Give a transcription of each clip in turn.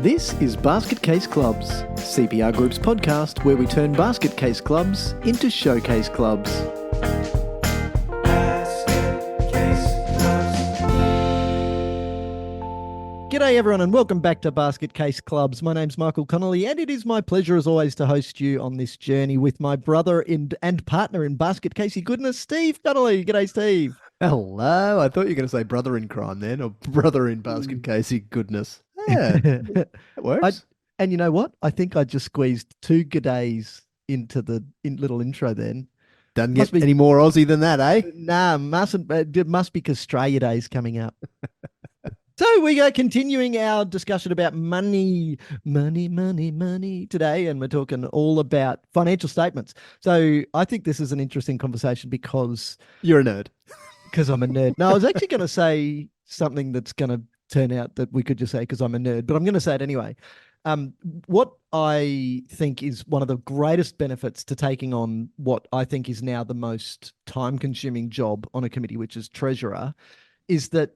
This is Basket Case Clubs, CPR Group's podcast where we turn basket case clubs into showcase clubs. G'day everyone and welcome back to Basket Case Clubs. My name's Michael Connolly and it is my pleasure as always to host you on this journey with my brother and partner in basket casey goodness, Steve Connolly. G'day, Steve. Hello. I thought you were going to say brother in crime then, or brother in basket casey goodness. Yeah, it works. And you know what? I think I just squeezed two g'days into the little intro then. Doesn't get any more Aussie than that, eh? Nah, mustn't. It must be because Australia Day's coming up. So we are continuing our discussion about money today, and we're talking all about financial statements. So I think this is an interesting conversation because you're a nerd. Because I'm a nerd. No, I was actually going to say something that's going to turn out that we could just say because I'm a nerd, but I'm going to say it anyway. What I think is one of the greatest benefits to taking on what I think is now the most time-consuming job on a committee, which is treasurer, is that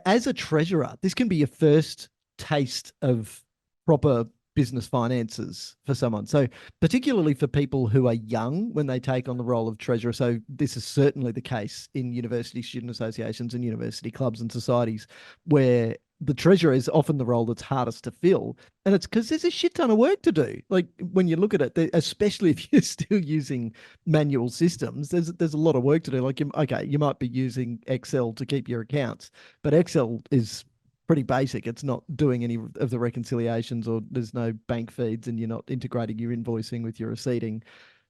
as a treasurer, this can be your first taste of proper business finances for someone. So particularly for people who are young when they take on the role of treasurer. So this is certainly the case in university student associations and university clubs and societies where the treasurer is often the role that's hardest to fill. And it's because there's a shit ton of work to do. Like when you look at it, especially if you're still using manual systems, there's a lot of work to do. Like, you might be using Excel to keep your accounts, but Excel is pretty basic. It's not doing any of the reconciliations, or there's no bank feeds, and you're not integrating your invoicing with your receipting.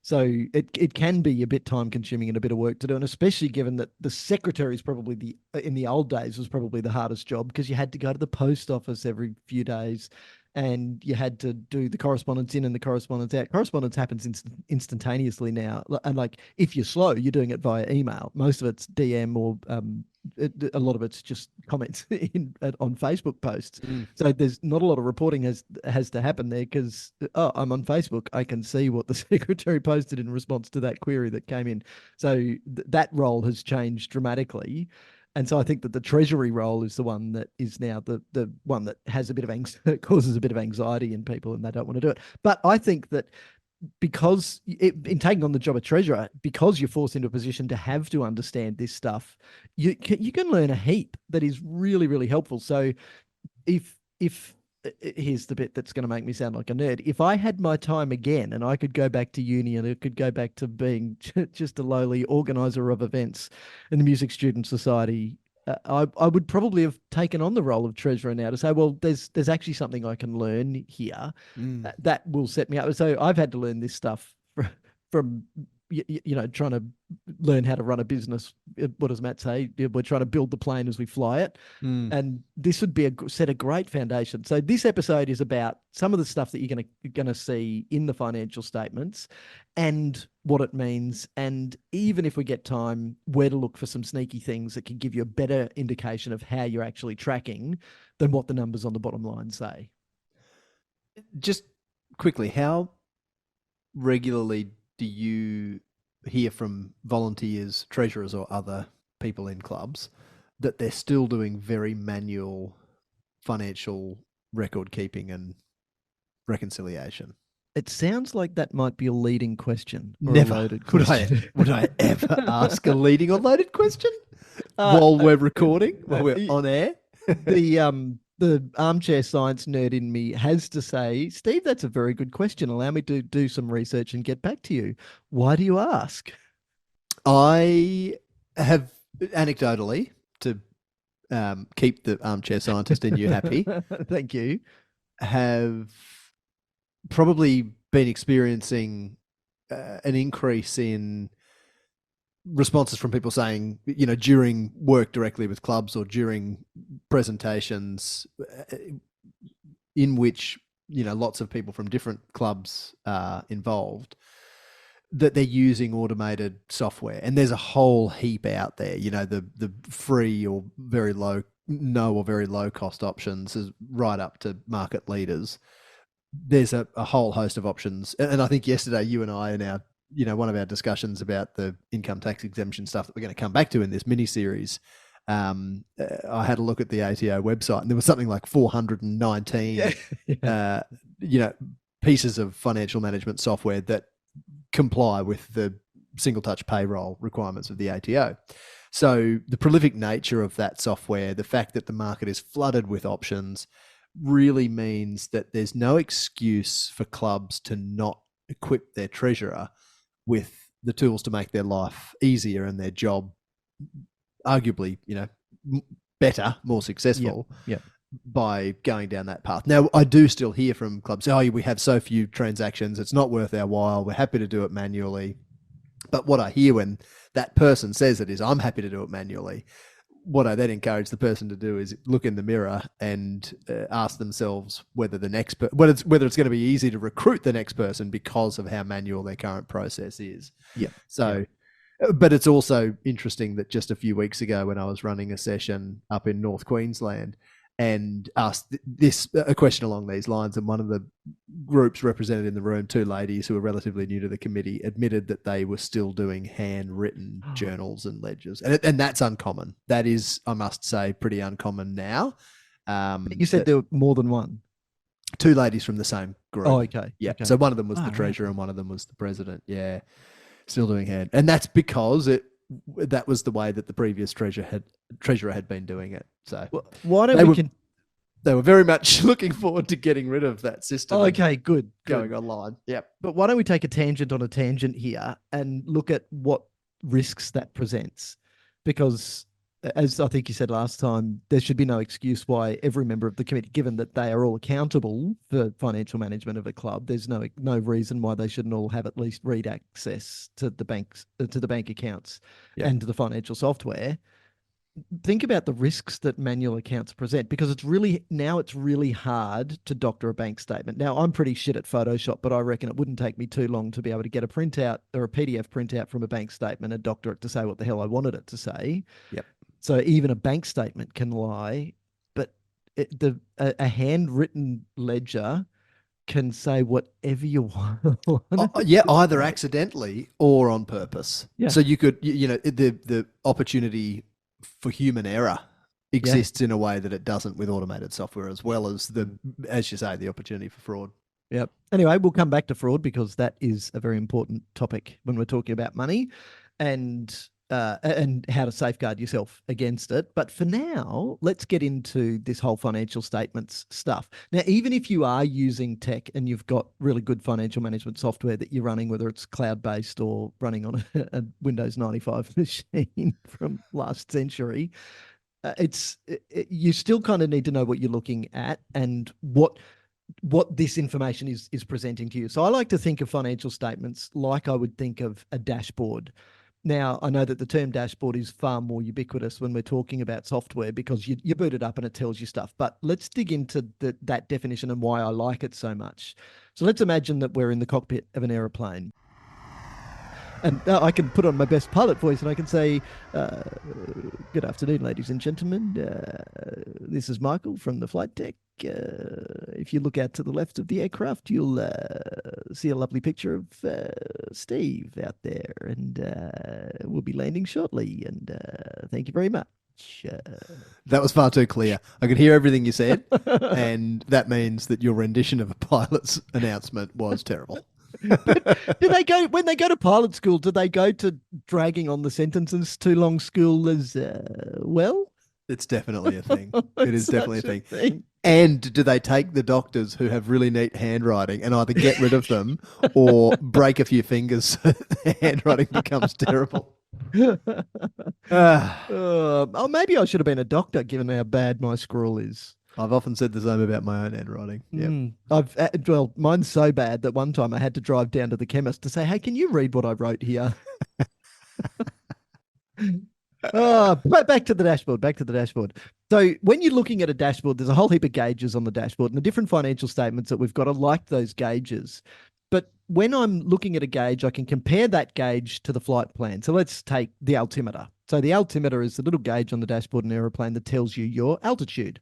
So it can be a bit time consuming and a bit of work to do. And especially given that the secretary is probably in the old days was probably the hardest job because you had to go to the post office every few days and you had to do the correspondence in and the correspondence out. Correspondence happens instantaneously now. And like, if you're slow, you're doing it via email. Most of it's DM or a lot of it's just comments on Facebook posts. So there's not a lot of reporting has to happen there because, I'm on Facebook. I can see what the secretary posted in response to that query that came in. So that role has changed dramatically. And so I think that the treasury role is the one that is now the one that has a bit of causes a bit of anxiety in people and they don't want to do it. But I think that because in taking on the job of treasurer, because you're forced into a position to have to understand this stuff, you can learn a heap that is really, really helpful. So if here's the bit that's going to make me sound like a nerd. If I had my time again and I could go back to uni and I could go back to being just a lowly organizer of events in the Music Student Society, I would probably have taken on the role of treasurer now to say, well, there's actually something I can learn here that will set me up. So I've had to learn this stuff from trying to learn how to run a business. What does Matt say? We're trying to build the plane as we fly it. And this would be set a great foundation. So this episode is about some of the stuff that you're going to see in the financial statements and what it means. And even if we get time, where to look for some sneaky things that can give you a better indication of how you're actually tracking than what the numbers on the bottom line say. Just quickly, how regularly do you hear from volunteers, treasurers, or other people in clubs that they're still doing very manual financial record keeping and reconciliation? It sounds like that might be a leading question. Or Never. A loaded question. Would I ever ask a leading or loaded question while we're recording, while we're on air? The armchair science nerd in me has to say, Steve, that's a very good question. Allow me to do some research and get back to you. Why do you ask? I have anecdotally, to keep the armchair scientist in you happy. Thank you. Have probably been experiencing an increase in responses from people saying, during work directly with clubs or during presentations in which, lots of people from different clubs are involved, that they're using automated software. And there's a whole heap out there, the free or very low, no or very low cost options is right up to market leaders. There's a whole host of options. And I think yesterday you and I in our one of our discussions about the income tax exemption stuff that we're going to come back to in this mini series I had a look at the ATO website, and there was something like 419, Yeah. you know, pieces of financial management software that comply with the single touch payroll requirements of the ATO. So the prolific nature of that software, the fact that the market is flooded with options, really means that there's no excuse for clubs to not equip their treasurer with the tools to make their life easier and their job arguably, better, more successful. Yep. By going down that path. Now, I do still hear from clubs, oh, we have so few transactions, it's not worth our while, we're happy to do it manually. But what I hear when that person says it is, I'm happy to do it manually, what I then encourage the person to do is look in the mirror and ask themselves whether whether it's going to be easy to recruit the next person because of how manual their current process is. Yeah. So, but it's also interesting that just a few weeks ago when I was running a session up in North Queensland and asked a question along these lines, and one of the groups represented in the room, two ladies who were relatively new to the committee, admitted that they were still doing handwritten journals and ledgers, and that's uncommon. That is, I must say, pretty uncommon now. You said there were more than one. Two ladies from the same group. Oh, okay. Yeah. Okay. So one of them was the treasurer, and one of them was the president. Yeah, still doing hand, and that's because that was the way that the previous treasurer had been doing it. So why don't they were very much looking forward to getting rid of that system. Oh, okay, good. Going online. Yep. But why don't we take a tangent on a tangent here and look at what risks that presents? Because as I think you said last time, there should be no excuse why every member of the committee, given that they are all accountable for financial management of a club, there's no reason why they shouldn't all have at least read access to the banks, to the bank accounts, and to the financial software. Think about the risks that manual accounts present, because it's really hard to doctor a bank statement. Now, I'm pretty shit at Photoshop, but I reckon it wouldn't take me too long to be able to get a printout or a PDF printout from a bank statement and doctor it to say what the hell I wanted it to say. Yep. So even a bank statement can lie, but a handwritten ledger can say whatever you want. Either accidentally or on purpose. Yeah. So you could, the opportunity for human error exists in a way that it doesn't with automated software, as well as as you say, the opportunity for fraud. Yep. Anyway, we'll come back to fraud because that is a very important topic when we're talking about money and how to safeguard yourself against it. But for now, let's get into this whole financial statements stuff. Now, even if you are using tech and you've got really good financial management software that you're running, whether it's cloud-based or running on a Windows 95 machine from last century, you still kind of need to know what you're looking at and what this information is presenting to you. So I like to think of financial statements like I would think of a dashboard. Now, I know that the term dashboard is far more ubiquitous when we're talking about software because you boot it up and it tells you stuff. But let's dig into that definition and why I like it so much. So let's imagine that we're in the cockpit of an aeroplane. And I can put on my best pilot voice and I can say, good afternoon, ladies and gentlemen. This is Michael from the flight deck. If you look out to the left of the aircraft, you'll see a lovely picture of Steve out there. And we'll be landing shortly. And thank you very much. That was far too clear. I could hear everything you said. And that means that your rendition of a pilot's announcement was terrible. When they go to pilot school, do they go to dragging on the sentences too long school as well? It's definitely a thing. It is definitely a thing. And do they take the doctors who have really neat handwriting and either get rid of them or break a few fingers so their handwriting becomes terrible? Oh, maybe I should have been a doctor given how bad my scrawl is. I've often said the same about my own handwriting. Yep. Mine's so bad that one time I had to drive down to the chemist to say, hey, can you read what I wrote here? Back to the dashboard. So when you're looking at a dashboard, there's a whole heap of gauges on the dashboard, and the different financial statements that we've got are like those gauges. But when I'm looking at a gauge, I can compare that gauge to the flight plan. So let's take the altimeter. So the altimeter is the little gauge on the dashboard in an aeroplane that tells you your altitude.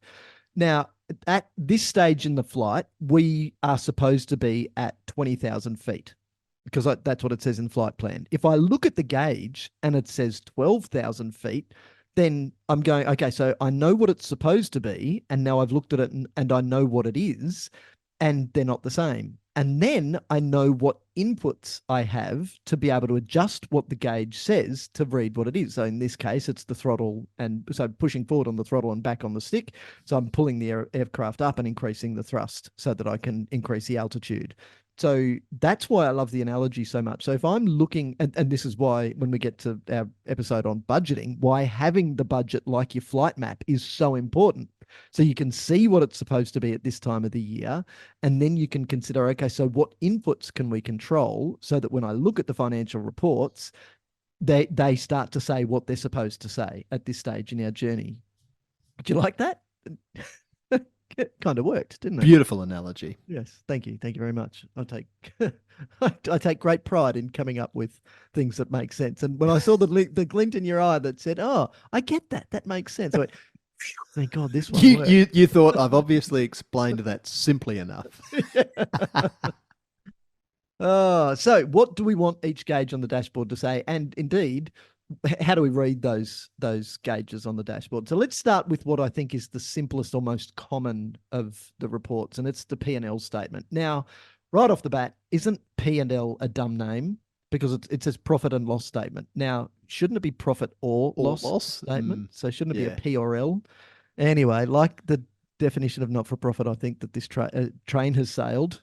Now, at this stage in the flight, we are supposed to be at 20,000 feet because that's what it says in flight plan. If I look at the gauge and it says 12,000 feet, then I'm going, okay, so I know what it's supposed to be, and now I've looked at it and I know what it is, and they're not the same. And then I know what inputs I have to be able to adjust what the gauge says to read what it is. So in this case, it's the throttle, and so pushing forward on the throttle and back on the stick. So I'm pulling the aircraft up and increasing the thrust so that I can increase the altitude. So that's why I love the analogy so much. So if I'm looking, and this is why when we get to our episode on budgeting, why having the budget like your flight map is so important. So you can see what it's supposed to be at this time of the year. And then you can consider, okay, so what inputs can we control so that when I look at the financial reports, they start to say what they're supposed to say at this stage in our journey. Do you like that? It kind of worked, didn't it? Beautiful analogy. Yes, thank you very much. I take I take great pride in coming up with things that make sense. And when I saw the glint in your eye that said, "Oh, I get that. That makes sense," I went, "Thank God this one worked." You thought I've obviously explained that simply enough. Oh, so what do we want each gauge on the dashboard to say? And indeed, how do we read those gauges on the dashboard? So let's start with what I think is the simplest or most common of the reports, and it's the P&L statement. Now, right off the bat, isn't P&L a dumb name? Because it says profit and loss statement. Now, shouldn't it be profit or loss statement? So shouldn't it be a P or L? Anyway, like the definition of not-for-profit, I think that this train has sailed.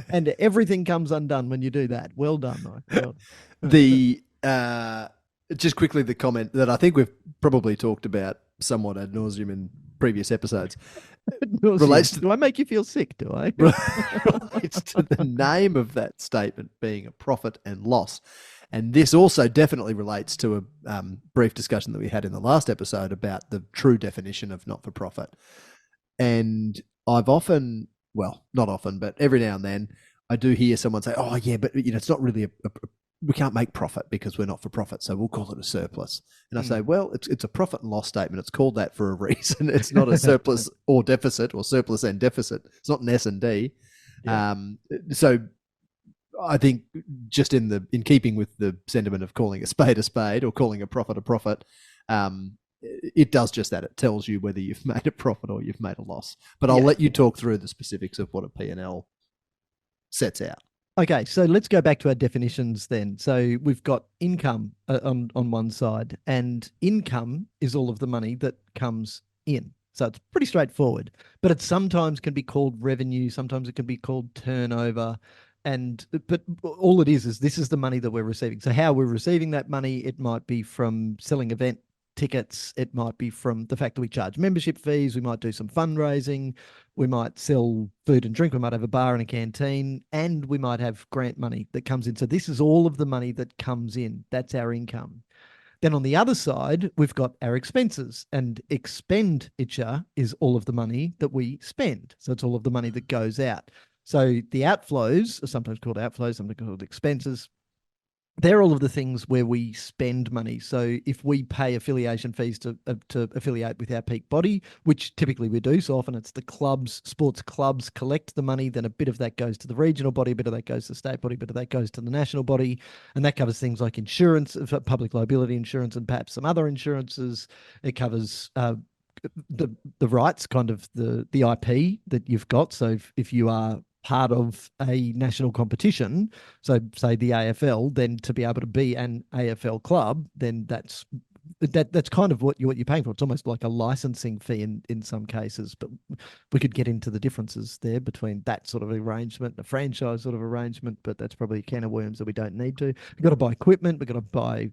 And everything comes undone when you do that. Well done, Mike. Well done. Just quickly, the comment that I think we've probably talked about somewhat ad nauseum in previous episodes relates to. Do I make you feel sick? Do I? Relates to the name of that statement being a profit and loss, and this also definitely relates to a brief discussion that we had in the last episode about the true definition of not-for-profit. And I've often, well, not often, but every now and then, I do hear someone say, "Oh, yeah, but it's not really we can't make profit because we're not for profit, so we'll call it a surplus." And I say, well, it's a profit and loss statement. It's called that for a reason. It's not a surplus or deficit or surplus and deficit. It's not an S&D. Yeah. So I think just in keeping with the sentiment of calling a spade or calling a profit, it does just that. It tells you whether you've made a profit or you've made a loss. But I'll let you talk through the specifics of what a P&L sets out. Okay, so let's go back to our definitions then. So we've got income on one side, and income is all of the money that comes in. So it's pretty straightforward, but it sometimes can be called revenue. Sometimes it can be called turnover. But all it is this is the money that we're receiving. So how we're receiving that money, it might be from selling event tickets. It might be from the fact that we charge membership fees. We might do some fundraising. We might sell food and drink. We might have a bar and a canteen, and we might have grant money that comes in. So this is all of the money that comes in. That's our income. Then on the other side, we've got our expenses, and expenditure is all of the money that we spend. So it's all of the money that goes out. So the outflows are sometimes called outflows, sometimes called expenses. They're all of the things where we spend money. So if we pay affiliation fees to affiliate with our peak body, which typically we do, so often it's the clubs, sports clubs collect the money, then a bit of that goes to the regional body, a bit of that goes to the state body, a bit of that goes to the national body. And that covers things like insurance, public liability insurance, and perhaps some other insurances. It covers the rights, kind of the IP that you've got. So if you are part of a national competition, so say the AFL, then to be able to be an AFL club, then that's kind of what you're paying for. It's almost like a licensing fee in some cases, but we could get into the differences there between that sort of arrangement and a franchise sort of arrangement, but that's probably a can of worms that we don't need to. We've got to buy equipment, we've got to buy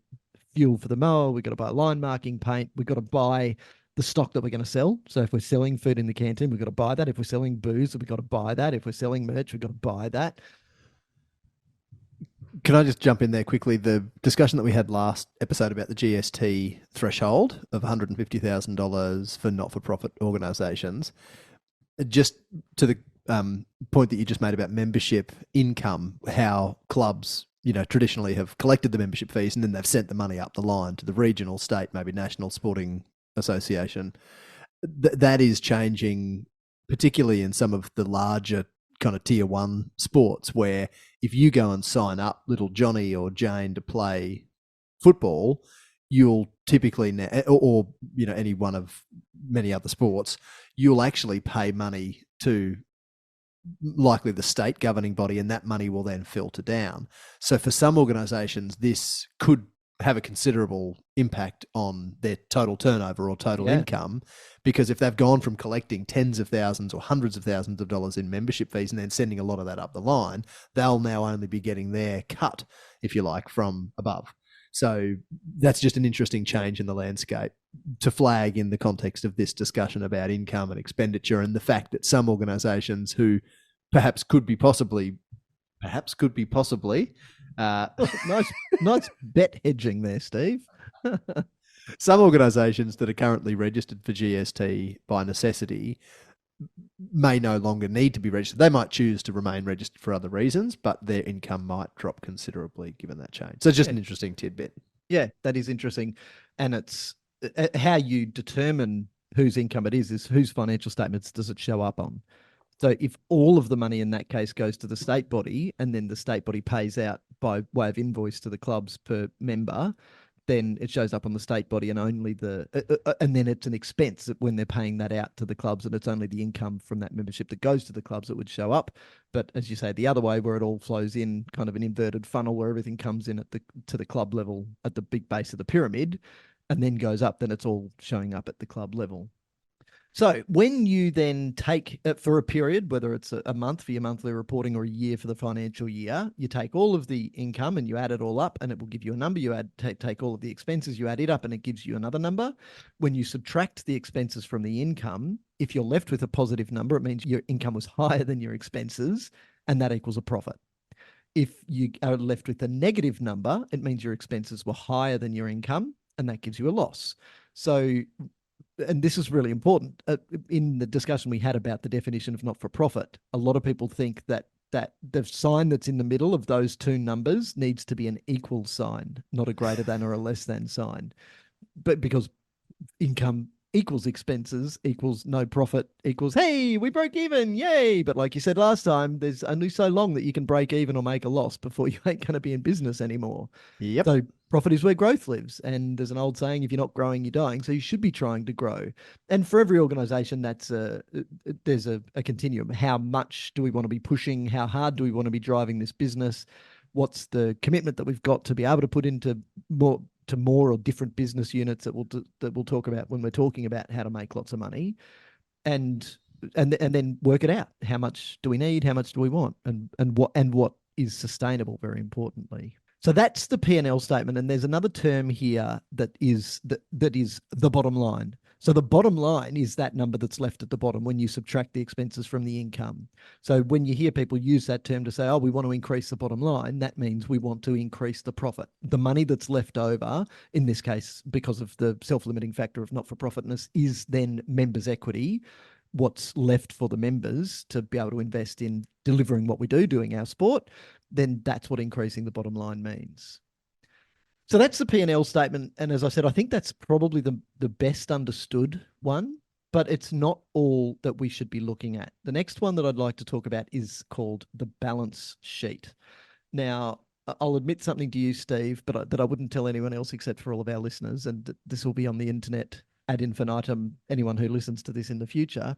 fuel for the mower, we've got to buy line marking paint, we've got to buy the stock that we're going to sell. So if we're selling food in the canteen, we've got to buy that. If we're selling booze, we've got to buy that. If we're selling merch, we've got to buy that. Can I just jump in there quickly? The discussion that we had last episode about the GST threshold of $150,000 for not-for-profit organisations, just to the point that you just made about membership income, how clubs, traditionally have collected the membership fees and then they've sent the money up the line to the regional, state, maybe national sporting association. That is changing, particularly in some of the larger kind of tier one sports, where if you go and sign up little Johnny or Jane to play football, you'll typically, or any one of many other sports, you'll actually pay money to likely the state governing body, and that money will then filter down. So for some organisations, this could have a considerable impact on their total turnover or total income, because if they've gone from collecting tens of thousands or hundreds of thousands of dollars in membership fees and then sending a lot of that up the line, they'll now only be getting their cut, if you like, from above. So that's just an interesting change in the landscape to flag in the context of this discussion about income and expenditure, and the fact that some organisations who perhaps could be possibly nice bet hedging there, Steve. some organisations that are currently registered for GST by necessity may no longer need to be registered. They might choose to remain registered for other reasons, but their income might drop considerably given that change. So it's just an interesting tidbit. Yeah, that is interesting. And it's how you determine whose income it is whose financial statements does it show up on. So if all of the money in that case goes to the state body, and then the state body pays out by way of invoice to the clubs per member, then it shows up on the state body, and only and then it's an expense when they're paying that out to the clubs, and it's only the income from that membership that goes to the clubs that would show up. But as you say, the other way, where it all flows in, kind of an inverted funnel, where everything comes in to the club level at the big base of the pyramid, and then goes up, then it's all showing up at the club level. So when you then take for a period, whether it's a month for your monthly reporting or a year for the financial year, you take all of the income and you add it all up, and it will give you a number. You take all of the expenses, you add it up, and it gives you another number. When you subtract the expenses from the income, if you're left with a positive number, it means your income was higher than your expenses, and that equals a profit. If you are left with a negative number, it means your expenses were higher than your income, and that gives you a loss. So, and this is really important, in the discussion we had about the definition of not-for-profit, a lot of people think that the sign that's in the middle of those two numbers needs to be an equal sign, not a greater than or a less than sign. But because income equals expenses equals no profit equals, hey, we broke even, yay. But like you said last time, there's only so long that you can break even or make a loss before you ain't going to be in business anymore. Yep. So profit is where growth lives. And there's an old saying, if you're not growing, you're dying. So you should be trying to grow. And for every organization, there's a continuum. How much do we want to be pushing? How hard do we want to be driving this business? What's the commitment that we've got to be able to put into more or different business units that we'll talk about when we're talking about how to make lots of money, and then work it out. How much do we need? How much do we want? And what is sustainable, very importantly. So that's the P&L statement. And there's another term here that is the bottom line. So the bottom line is that number that's left at the bottom when you subtract the expenses from the income. So when you hear people use that term to say, oh, we want to increase the bottom line, that means we want to increase the profit. The money that's left over, in this case, because of the self-limiting factor of not-for-profitness, is then members' equity, what's left for the members to be able to invest in delivering what we do, doing our sport. Then that's what increasing the bottom line means. So that's the P&L statement. And as I said, I think that's probably the best understood one, but it's not all that we should be looking at. The next one that I'd like to talk about is called the balance sheet. Now, I'll admit something to you, Steve, but that I wouldn't tell anyone else except for all of our listeners, and this will be on the internet ad infinitum, anyone who listens to this in the future.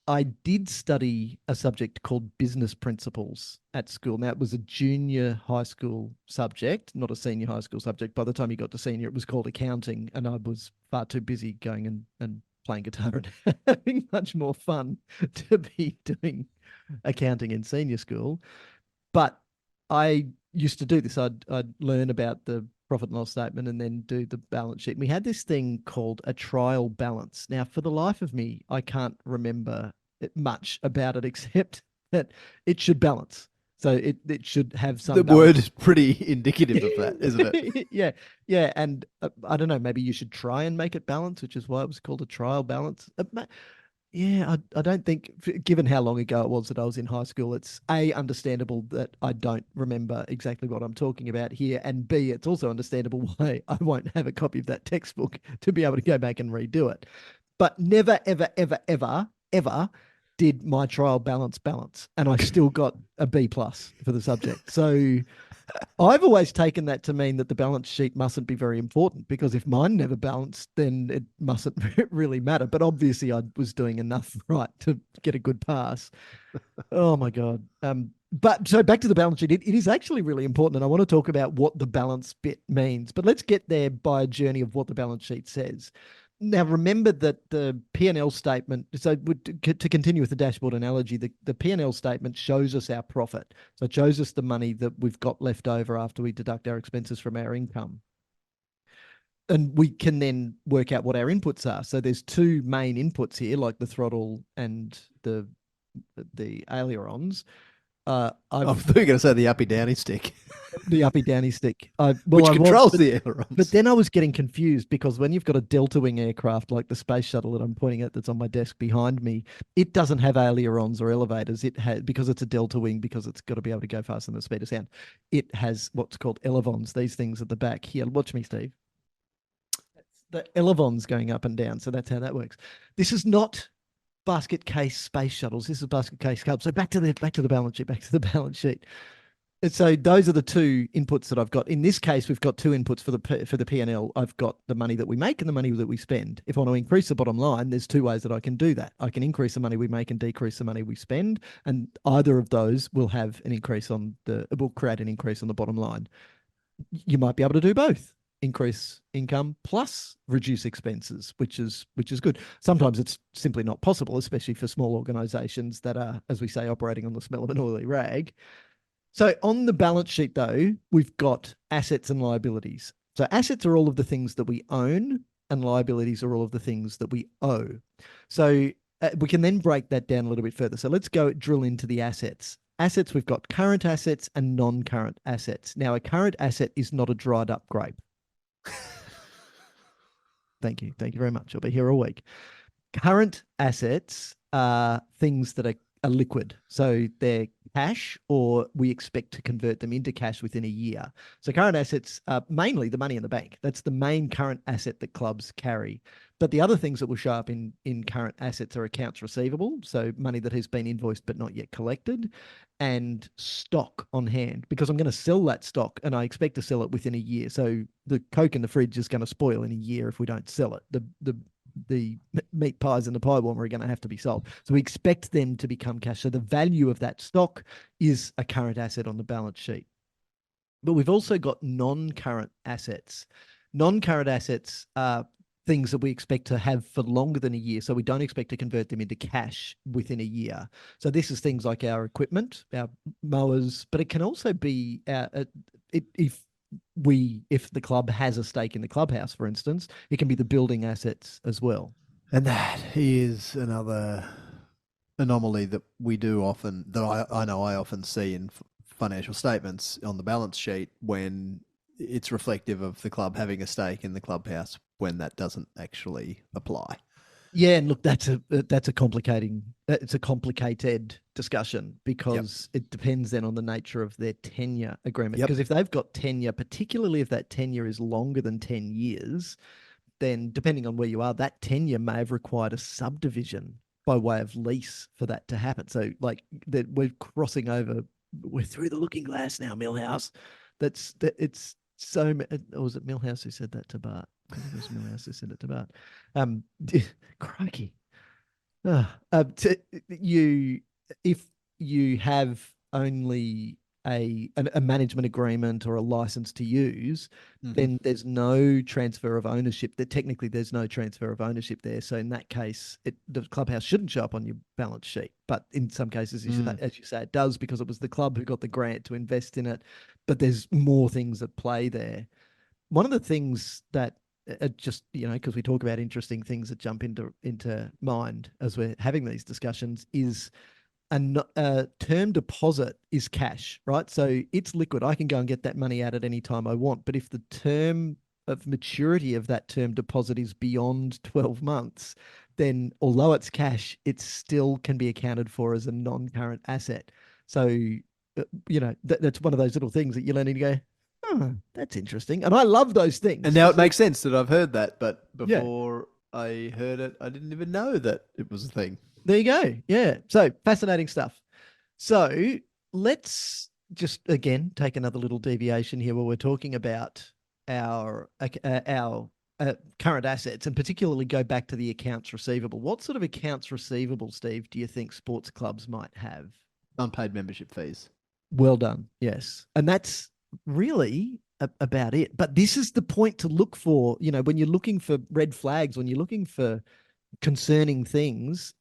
I did study a subject called business principles at school. Now, it was a junior high school subject, not a senior high school subject. By the time you got to senior, it was called accounting, and I was far too busy going and playing guitar and having much more fun to be doing accounting in senior school. But I used to do this. I'd learn about the profit and loss statement and then do the balance sheet. And we had this thing called a trial balance. Now, for the life of me, I can't remember much about it except that it should balance. So it should have some. The word is pretty indicative of that, isn't it? Yeah. And I don't know, maybe you should try and make it balance, which is why it was called a trial balance. Yeah, I don't think, given how long ago it was that I was in high school, it's A, understandable that I don't remember exactly what I'm talking about here, and B, it's also understandable why I won't have a copy of that textbook to be able to go back and redo it. But never, ever, ever, ever, ever did my trial balance, and I still got a B+ for the subject. So I've always taken that to mean that the balance sheet mustn't be very important, because if mine never balanced, then it mustn't really matter. But obviously, I was doing enough right to get a good pass. Oh my God. But so back to the balance sheet, it is actually really important. And I want to talk about what the balance bit means. But let's get there by a journey of what the balance sheet says. Now, remember that the P&L statement, so to continue with the dashboard analogy, the P&L statement shows us our profit. So it shows us the money that we've got left over after we deduct our expenses from our income. And we can then work out what our inputs are. So there's two main inputs here, like the throttle and the ailerons. I I've thought you were going to say the uppy downy stick, the uppy downy stick. which I was, controls but, the ailerons. but then I was getting confused, because when you've got a delta wing aircraft like the space shuttle that I'm pointing at that's on my desk behind me, it doesn't have ailerons or elevators. It has, because it's a delta wing, because it's got to be able to go faster than the speed of sound. It has what's called elevons. These things at the back here. Watch me, Steve. The elevons going up and down. So that's how that works. This is not basket case space shuttles. This is basket case cubs. So back to the balance sheet. Back to the balance sheet. And so those are the two inputs that I've got. In this case, we've got two inputs for the P&L. I've got the money that we make and the money that we spend. If I want to increase the bottom line, there's two ways that I can do that. I can increase the money we make and decrease the money we spend, and either of those will have an increase will create an increase on the bottom line. You might be able to do both. Increase income plus reduce expenses, which is good. Sometimes it's simply not possible, especially for small organizations that are, as we say, operating on the smell of an oily rag. So on the balance sheet, though, we've got assets and liabilities. So assets are all of the things that we own, and liabilities are all of the things that we owe. So we can then break that down a little bit further. So let's go drill into the assets. Assets, we've got current assets and non-current assets. Now, a current asset is not a dried up grape. Thank you. Thank you very much. I'll be here all week. Current assets are things that are liquid. So they're cash, or we expect to convert them into cash within a year. So current assets are mainly the money in the bank. That's the main current asset that clubs carry. But the other things that will show up in current assets are accounts receivable, so money that has been invoiced but not yet collected, and stock on hand, because I'm going to sell that stock and I expect to sell it within a year. So the Coke in the fridge is going to spoil in a year if we don't sell it. The meat pies and the pie warmer are going to have to be sold. So we expect them to become cash. So the value of that stock is a current asset on the balance sheet. But we've also got non-current assets. Non-current assets are things that we expect to have for longer than a year. So we don't expect to convert them into cash within a year. So this is things like our equipment, our mowers, but it can also be if the club has a stake in the clubhouse, for instance, it can be the building assets as well. And that is another anomaly that we do often, that I know I often see in financial statements on the balance sheet, when it's reflective of the club having a stake in the clubhouse, when that doesn't actually apply. Yeah, and look, it's a complicated discussion, because it depends then on the nature of their tenure agreement. Because if they've got tenure, particularly if that tenure is longer than 10 years, then depending on where you are, that tenure may have required a subdivision by way of lease for that to happen. So like that we're crossing over, we're through the looking glass now, Millhouse. It's so, or was it Millhouse who said that to Bart? I think it was Millhouse who said it to Bart. Crikey. If you have only a management agreement or a license to use, then there's no transfer of ownership. Technically, there's no transfer of ownership there. So in that case, the clubhouse shouldn't show up on your balance sheet. But in some cases, as you say, it does, because it was the club who got the grant to invest in it. But there's more things at play there. One of the things that just, because we talk about interesting things that jump into mind as we're having these discussions, is a term deposit is cash, right? So it's liquid. I can go and get that money out at any time I want. But if the term of maturity of that term deposit is beyond 12 months, then although it's cash, it still can be accounted for as a non-current asset. So, that's one of those little things that you learn and you go, oh, that's interesting. And I love those things. And now it makes sense that I've heard that, but before I heard it, I didn't even know that it was a thing. There you go. Yeah. So fascinating stuff. So let's just again take another little deviation here where we're talking about our current assets, and particularly go back to the accounts receivable. What sort of accounts receivable, Steve, do you think sports clubs might have? Unpaid membership fees. Well done. Yes. And that's really about it. But this is the point to look for, when you're looking for red flags, when you're looking for concerning things.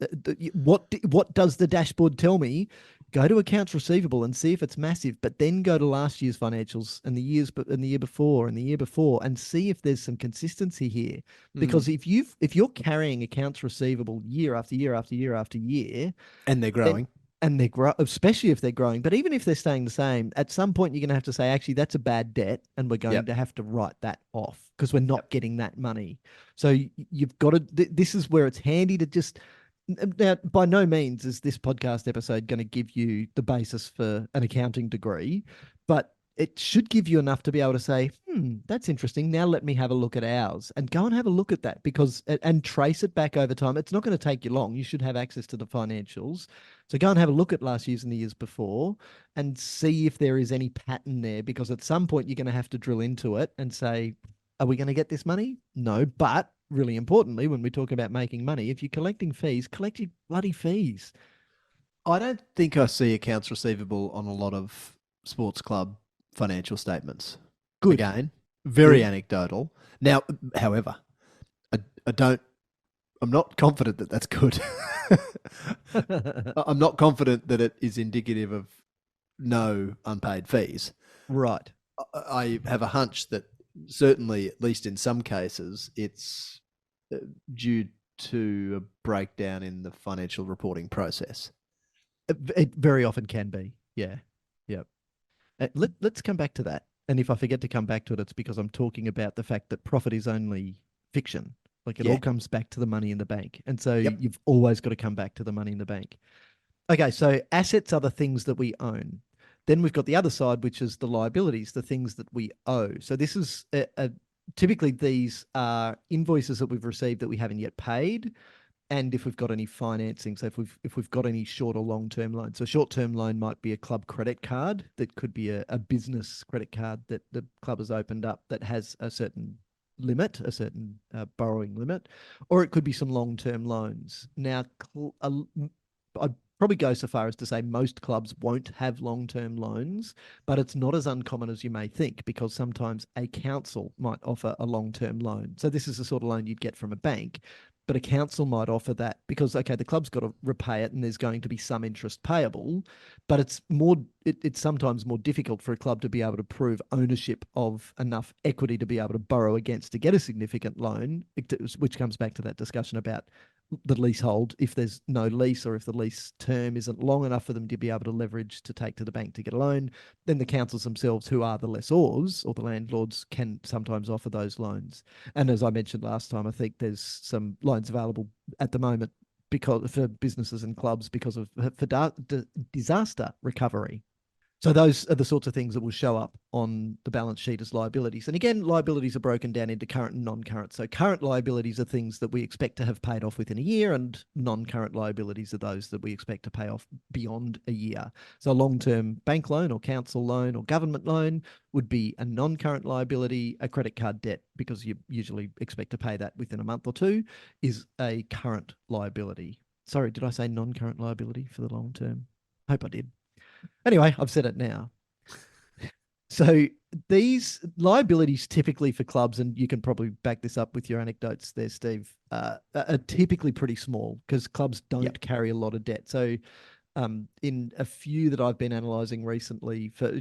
What does the dashboard tell me? Go to accounts receivable and see if it's massive, but then go to last year's financials and the year before and the year before and see if there's some consistency here. Because if you're carrying accounts receivable year after year after year after year, And they're then growing. and they're especially if they're growing, but even if they're staying the same, at some point you're going to have to say, actually, that's a bad debt, and we're going Yep. to have to write that off because we're not Yep. getting that money. So you've got to. This is where it's handy to just. Now, by no means is this podcast episode going to give you the basis for an accounting degree, but it should give you enough to be able to say, that's interesting. Now let me have a look at ours, and go and have a look at that, because and trace it back over time. It's not going to take you long. You should have access to the financials. So go and have a look at last year's and the years before and see if there is any pattern there, because at some point you're going to have to drill into it and say, are we going to get this money? No. But really importantly, when we talk about making money, if you're collecting fees, collect your bloody fees. I don't think I see accounts receivable on a lot of sports club financial statements. Good. Again, very Good. anecdotal. Now, however, I don't. I'm not confident that that's good. I'm not confident that it is indicative of no unpaid fees. Right. I have a hunch that certainly, at least in some cases, it's due to a breakdown in the financial reporting process. It very often can be. Yeah. Yep. Let's come back to that. And if I forget to come back to it, it's because I'm talking about the fact that profit is only fiction. Like it Yeah. all comes back to the money in the bank. And so Yep. you've always got to come back to the money in the bank. Okay, so assets are the things that we own. Then we've got the other side, which is the liabilities, the things that we owe. So this is typically these are invoices that we've received that we haven't yet paid, and if we've got any financing. So if we've got any short or long term loans. So short term loan might be a club credit card, that could be a business credit card that the club has opened up that has a certain limit, a certain borrowing limit, or it could be some long term loans. Now, I'd probably go so far as to say most clubs won't have long term loans, but it's not as uncommon as you may think, because sometimes a council might offer a long term loan. So this is the sort of loan you'd get from a bank, but a council might offer that because, okay, the club's got to repay it and there's going to be some interest payable, but it's sometimes more difficult for a club to be able to prove ownership of enough equity to be able to borrow against to get a significant loan, which comes back to that discussion about the leasehold. If there's no lease, or if the lease term isn't long enough for them to be able to leverage to take to the bank to get a loan, then the councils themselves, who are the lessors or the landlords, can sometimes offer those loans. And as I mentioned last time, I think there's some loans available at the moment because for businesses and clubs because of for disaster recovery. So those are the sorts of things that will show up on the balance sheet as liabilities. And again, liabilities are broken down into current and non-current. So current liabilities are things that we expect to have paid off within a year, and non-current liabilities are those that we expect to pay off beyond a year. So a long-term bank loan or council loan or government loan would be a non-current liability. A credit card debt, because you usually expect to pay that within a month or two, is a current liability. Sorry, did I say non-current liability for the long term? Hope I did. Anyway, I've said it now. So these liabilities typically for clubs, and you can probably back this up with your anecdotes there, Steve, are typically pretty small because clubs don't carry a lot of debt. So in a few that I've been analysing recently for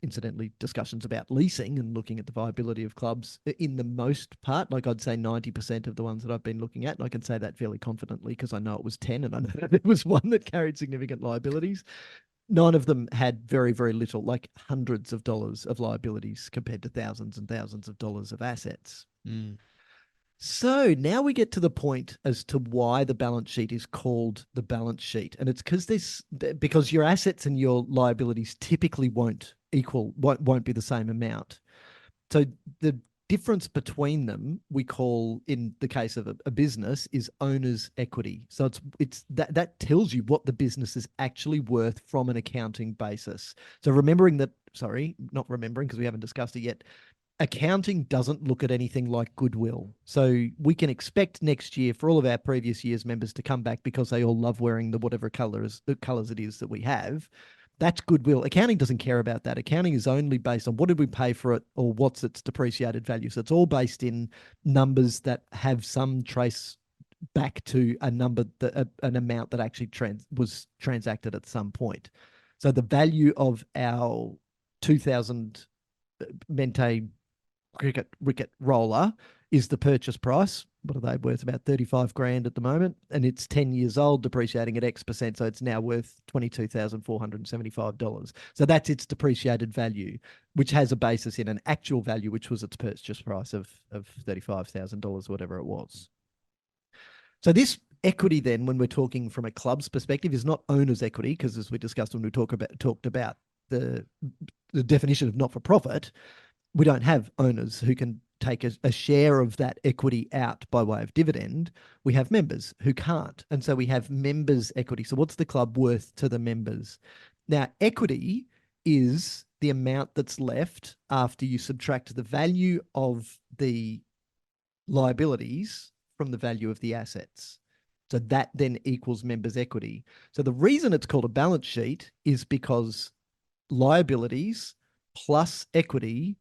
incidentally discussions about leasing and looking at the viability of clubs, in the most part, like I'd say 90% of the ones that I've been looking at, and I can say that fairly confidently because I know it was 10 and I know there was one that carried significant liabilities. 9 of them had very, very little, like hundreds of dollars of liabilities compared to thousands and thousands of dollars of assets. So now we get to the point as to why the balance sheet is called the balance sheet. And it's because your assets and your liabilities typically won't be the same amount. So the difference between them we call, in the case of a business, is owner's equity. So it's that tells you what the business is actually worth from an accounting basis. So remembering that, sorry, not remembering because we haven't discussed it yet, accounting doesn't look at anything like goodwill. So we can expect next year for all of our previous year's members to come back because they all love wearing the whatever colors it is that we have. That's goodwill. Accounting doesn't care about that. Accounting is only based on what did we pay for it or what's its depreciated value. So it's all based in numbers that have some trace back to a number that an amount that actually was transacted at some point. So the value of our 2000 Mente cricket wicket roller is the purchase price. What are they worth? About 35 grand at the moment. And it's 10 years old, depreciating at X%. So it's now worth $22,475. So that's its depreciated value, which has a basis in an actual value, which was its purchase price of $35,000, whatever it was. So this equity then, when we're talking from a club's perspective, is not owner's equity, because as we discussed when we talked about the definition of not-for-profit, we don't have owners who can take a share of that equity out by way of dividend. We have members who can't. And so we have members' equity. So what's the club worth to the members? Now, equity is the amount that's left after you subtract the value of the liabilities from the value of the assets. So that then equals members' equity. So the reason it's called a balance sheet is because liabilities plus equity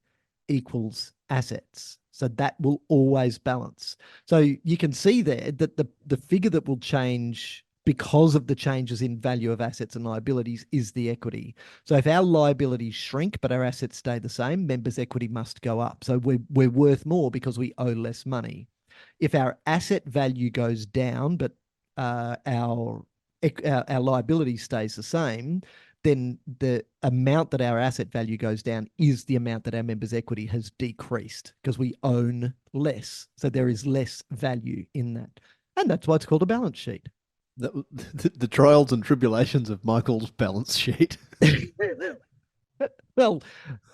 equals assets. So that will always balance. So you can see there that the figure that will change because of the changes in value of assets and liabilities is the equity. So if our liabilities shrink but our assets stay the same, members' equity must go up. So we're worth more because we owe less money. If our asset value goes down but our liability stays the same, then the amount that our asset value goes down is the amount that our members' equity has decreased because we own less. So there is less value in that. And that's why it's called a balance sheet. The trials and tribulations of Michael's balance sheet. Well,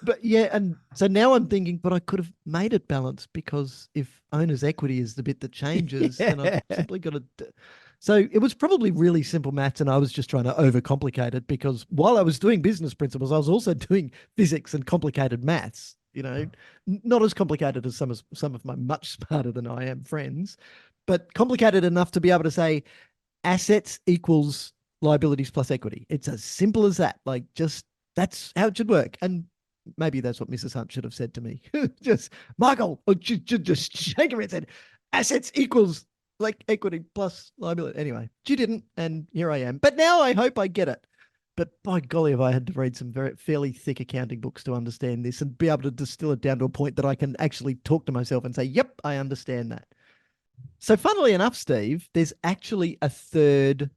but yeah, and so now I'm thinking, but I could have made it balanced because if owner's equity is the bit that changes, then I've simply got to. So it was probably really simple maths, and I was just trying to overcomplicate it because while I was doing business principles, I was also doing physics and complicated maths. Not as complicated as some of my much smarter than I am friends, but complicated enough to be able to say assets equals liabilities plus equity. It's as simple as that. Like, just that's how it should work. And maybe that's what Mrs. Hunt should have said to me. Just, Michael, or just shake her and said, assets equals like equity plus liability. Anyway, she didn't, and here I am. But now I hope I get it. But by golly, have I had to read some fairly thick accounting books to understand this and be able to distill it down to a point that I can actually talk to myself and say, yep, I understand that. So funnily enough, Steve, there's actually a third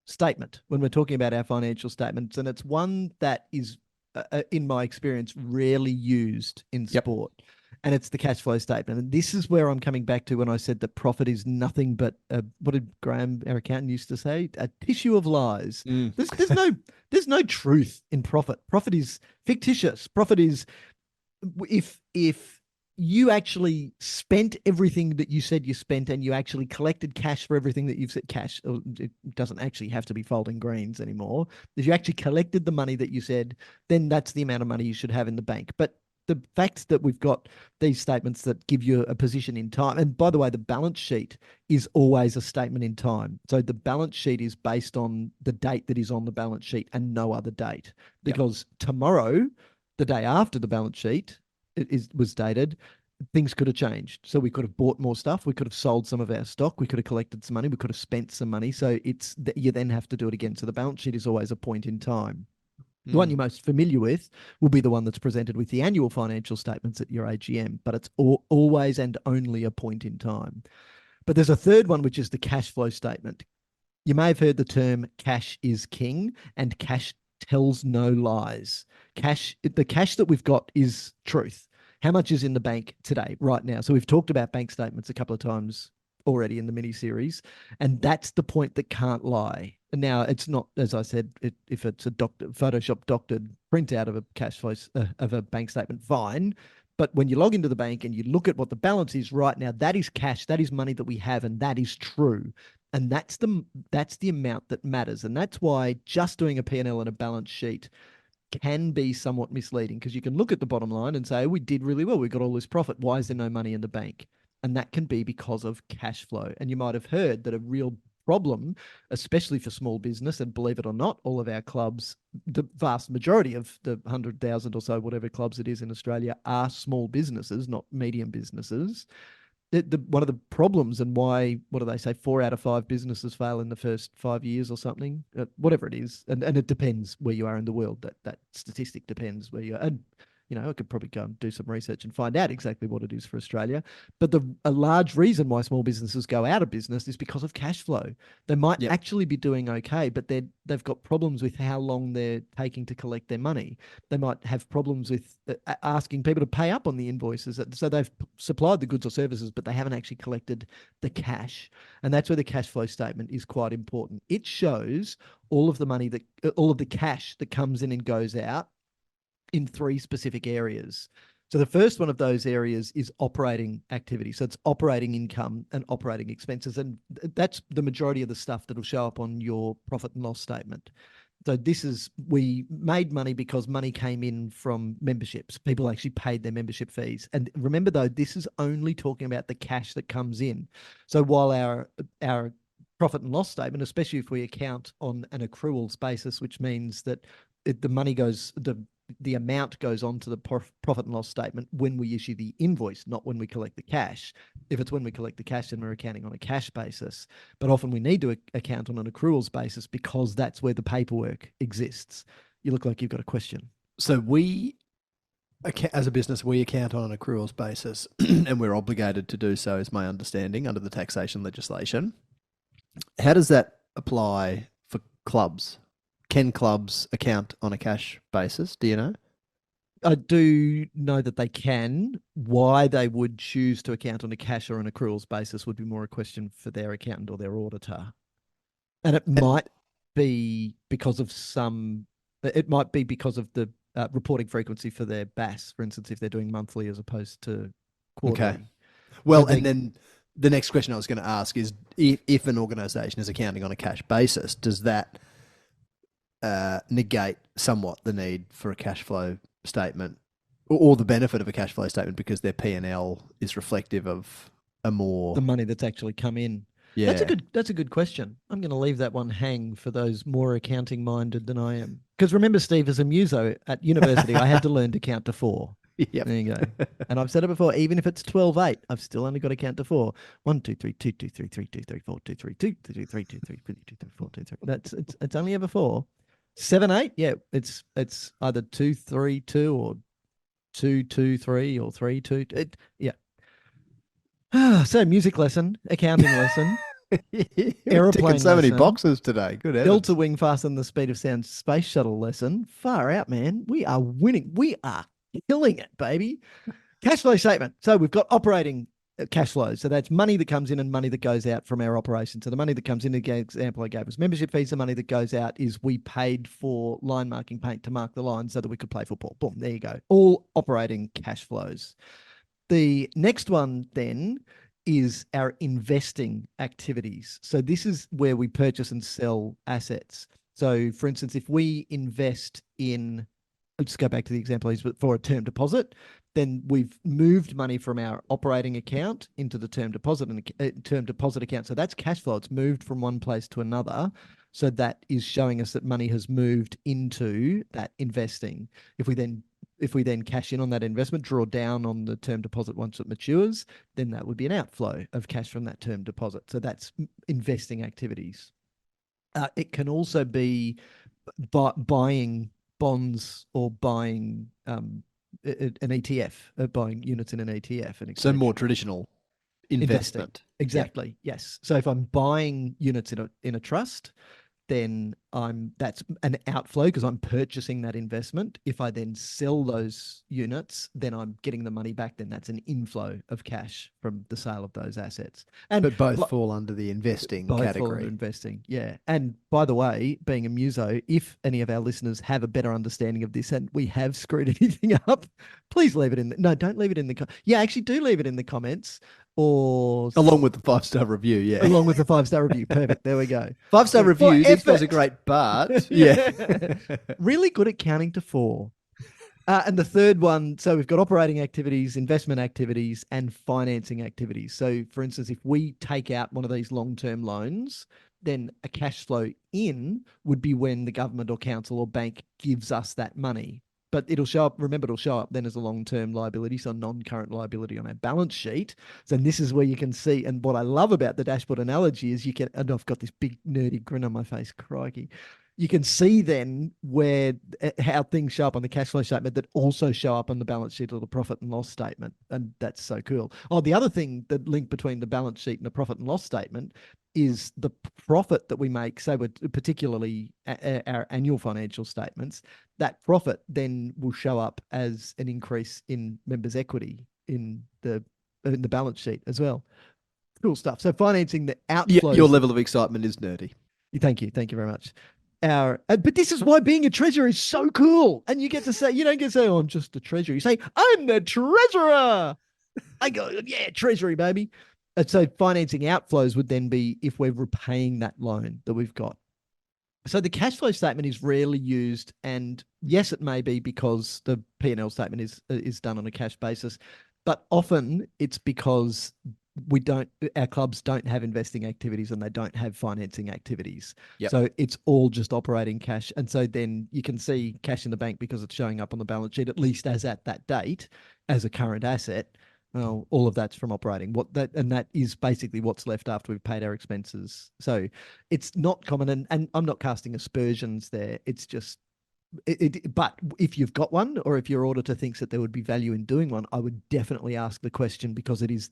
statement when we're talking about our financial statements, and it's one that is, in my experience, rarely used in sport. And it's the cash flow statement. And this is where I'm coming back to when I said that profit is nothing but, what did Graham, our accountant, used to say? A tissue of lies. There's no truth in profit. Profit is fictitious. Profit is if you actually spent everything that you said you spent and you actually collected cash for everything that you've said cash. It doesn't actually have to be folding greens anymore. If you actually collected the money that you said, then that's the amount of money you should have in the bank. But the fact that we've got these statements that give you a position in time, and by the way, the balance sheet is always a statement in time. So the balance sheet is based on the date that is on the balance sheet and no other date, because tomorrow, the day after the balance sheet was dated, things could have changed. So we could have bought more stuff. We could have sold some of our stock. We could have collected some money. We could have spent some money. So it's that you then have to do it again. So the balance sheet is always a point in time. The one you're most familiar with will be the one that's presented with the annual financial statements at your AGM, but it's always and only a point in time. But there's a third one, which is the cash flow statement. You may have heard the term cash is king, and cash tells no lies. The cash that we've got is truth. How much is in the bank today, right now? So we've talked about bank statements a couple of times already in the mini series, and that's the point that can't lie. And now it's not, as I said, if it's a Photoshop doctored printout of a cash flow of a bank statement, fine. But when you log into the bank and you look at what the balance is right now, that is cash, that is money that we have, and that is true. And that's the amount that matters. And that's why just doing a P&L and a balance sheet can be somewhat misleading, because you can look at the bottom line and say, oh, we did really well. We got all this profit. Why is there no money in the bank? And that can be because of cash flow. And you might have heard that a real problem, especially for small business, and believe it or not, all of our clubs, the vast majority of the 100,000 or so, whatever clubs it is in Australia, are small businesses, not medium businesses. One of the problems, and why, what do they say, 4 out of 5 businesses fail in the first 5 years or something, whatever it is, and it depends where you are in the world. That statistic depends where you are. And I could probably go and do some research and find out exactly what it is for Australia. But a large reason why small businesses go out of business is because of cash flow. They might actually be doing okay, but they've got problems with how long they're taking to collect their money. They might have problems with asking people to pay up on the invoices. So they've supplied the goods or services, but they haven't actually collected the cash. And that's where the cash flow statement is quite important. It shows all of the cash that comes in and goes out in 3 specific areas. So the first one of those areas is operating activity. So it's operating income and operating expenses. And that's the majority of the stuff that'll show up on your profit and loss statement. So we made money because money came in from memberships. People actually paid their membership fees. And remember though, this is only talking about the cash that comes in. So while our profit and loss statement, especially if we account on an accruals basis, which means that the amount goes on to the profit and loss statement when we issue the invoice, not when we collect the cash. If it's when we collect the cash, then we're accounting on a cash basis. But often we need to account on an accruals basis because that's where the paperwork exists. You look like you've got a question. So as a business, we account on an accruals basis, and we're obligated to do so, is my understanding, under the taxation legislation. How does that apply for clubs? Can clubs account on a cash basis? Do you know? I do know that they can. Why they would choose to account on a cash or an accruals basis would be more a question for their accountant or their auditor. And it might be because of the reporting frequency for their BAS, for instance, if they're doing monthly as opposed to quarterly. Okay. Well, and then the next question I was going to ask is, if an organisation is accounting on a cash basis, does that negate somewhat the need for a cash flow statement, or the benefit of a cash flow statement, because their P&L is reflective of the money that's actually come in? Yeah, that's a good question. I'm going to leave that one hang for those more accounting minded than I am. Because remember, Steve, as a muso at university, I had to learn to count to 4. Yep. There you go. And I've said it before, even if it's 12-8, I've still only got to count to 4. 1, 2, 3, 2, 2, 3, 3, 2, 3, 4, 2, 3, 2, 2, 3, 2, 3, 2, 3, 4, 2, 3. It's only ever 4. 7, 8, yeah, it's either 2, 3, 2 or 2, 2, 3 or 3, 2. Yeah. So music lesson, accounting lesson, aeroplane so many lesson, boxes today. Good heavens. Delta wing faster than the speed of sound space shuttle lesson. Far out, man. We are winning. We are killing it, baby. Cash flow statement. So we've got operating cash flows. So that's money that comes in and money that goes out from our operation. So the money that comes in, the example I gave was membership fees. The money that goes out is we paid for line marking paint to mark the line so that we could play football. Boom, there you go. All operating cash flows. The next one then is our investing activities. So this is where we purchase and sell assets. So for instance, if we invest in, let's go back to the example for a term deposit, then we've moved money from our operating account into the term deposit account. So that's cash flow. It's moved from one place to another. So that is showing us that money has moved into that investing. If we then cash in on that investment, draw down on the term deposit once it matures, then that would be an outflow of cash from that term deposit. So that's investing activities. It can also be buying bonds or buying an ETF, buying units in an ETF. And so more traditional investment. Exactly. Yes. So if I'm buying units in a trust, then that's an outflow because I'm purchasing that investment. If I then sell those units, then I'm getting the money back. Then that's an inflow of cash from the sale of those assets. And But both fall under the investing both fall category. under investing, yeah. And by the way, being a muso, if any of our listeners have a better understanding of this and we have screwed anything up, please leave it in. No, don't leave it in the. Yeah, actually, do leave it in the comments. Or along with the 5-star review, yeah. Along with the 5-star review. Perfect. There we go. 5-star review. These guys are great, but yeah. Really good at counting to 4. And the third one, so we've got operating activities, investment activities, and financing activities. So for instance, if we take out one of these long-term loans, then a cash flow in would be when the government or council or bank gives us that money. But it'll show up, remember, it'll show up then as a long-term liability, so non-current liability on our balance sheet. So this is where you can see, and what I love about the dashboard analogy is you can, and I've got this big nerdy grin on my face, crikey. You can see then how things show up on the cash flow statement that also show up on the balance sheet or the profit and loss statement. And that's so cool. Oh, the other thing, the link between the balance sheet and the profit and loss statement is the profit that we make, say we're particularly our annual financial statements, that profit then will show up as an increase in members' equity in the balance sheet as well. Cool stuff. So financing the outflows. Your level of excitement is nerdy. Thank you. Thank you very much. But this is why being a treasurer is so cool. And you get to say, you don't get to say, oh, I'm just a treasurer. You say, I'm the treasurer. I go, yeah, treasury, baby. And so financing outflows would then be if we're repaying that loan that we've got. So the cash flow statement is rarely used. And yes, it may be because the P&L statement is done on a cash basis, but often it's because our clubs don't have investing activities and they don't have financing activities. Yep. So it's all just operating cash. And so then you can see cash in the bank because it's showing up on the balance sheet, at least as at that date, as a current asset. Well, all of that's from operating. That is basically what's left after we've paid our expenses. So it's not common, and I'm not casting aspersions there. It's just but if you've got one, or if your auditor thinks that there would be value in doing one, I would definitely ask the question, because it is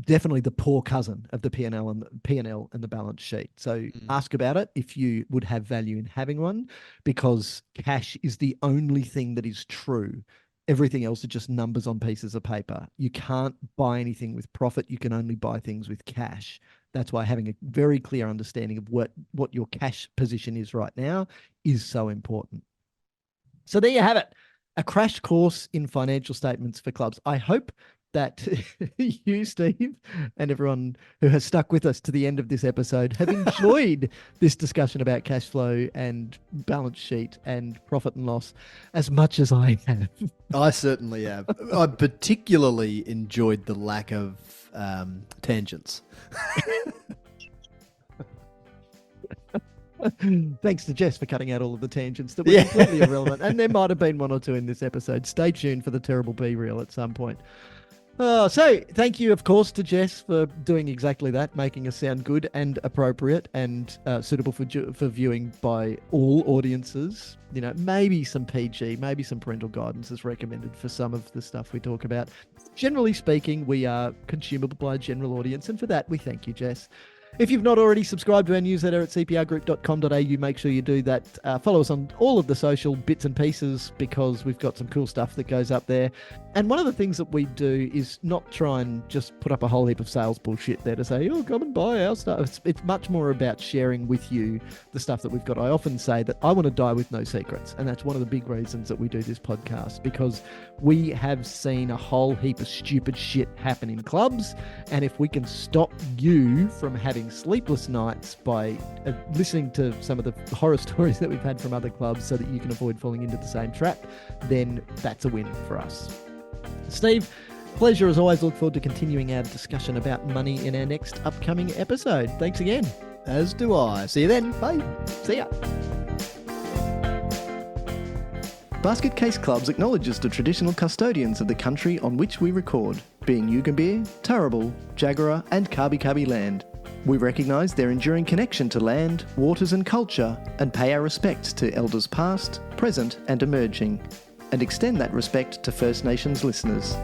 definitely the poor cousin of the P&L and the balance sheet. So ask about it if you would have value in having one, because cash is the only thing that is true. Everything else are just numbers on pieces of paper. You can't buy anything with profit. You can only buy things with cash. That's why having a very clear understanding of what your cash position is right now is so important. So there you have it. A crash course in financial statements for clubs. I hope that you, Steve, and everyone who has stuck with us to the end of this episode have enjoyed this discussion about cash flow and balance sheet and profit and loss as much as I have. I certainly have. I particularly enjoyed the lack of tangents. Thanks to Jess for cutting out all of the tangents that were completely irrelevant. And there might have been one or two in this episode. Stay tuned for the terrible B-reel at some point. So thank you, of course, to Jess for doing exactly that, making us sound good and appropriate and suitable for viewing by all audiences. You know, maybe some PG, maybe some parental guidance is recommended for some of the stuff we talk about. Generally speaking, we are consumable by a general audience, and for that, we thank you, Jess. If you've not already subscribed to our newsletter at cprgroup.com.au, make sure you do that. Follow us on all of the social bits and pieces, because we've got some cool stuff that goes up there. And one of the things that we do is not try and just put up a whole heap of sales bullshit there to say, oh, come and buy our stuff. It's much more about sharing with you the stuff that we've got. I often say that I want to die with no secrets. And that's one of the big reasons that we do this podcast, because we have seen a whole heap of stupid shit happen in clubs. And if we can stop you from having sleepless nights by listening to some of the horror stories that we've had from other clubs so that you can avoid falling into the same trap, then that's a win for us. Steve, pleasure as always. Look forward to continuing our discussion about money in our next upcoming episode. Thanks again. As do I. See you then. Bye. See ya. Basket Case Clubs acknowledges the traditional custodians of the country on which we record, being Yugambeh, Turrbal, Jagera and Kabi Kabi land. We recognise their enduring connection to land, waters and culture, and pay our respects to elders past, present and emerging, and extend that respect to First Nations listeners.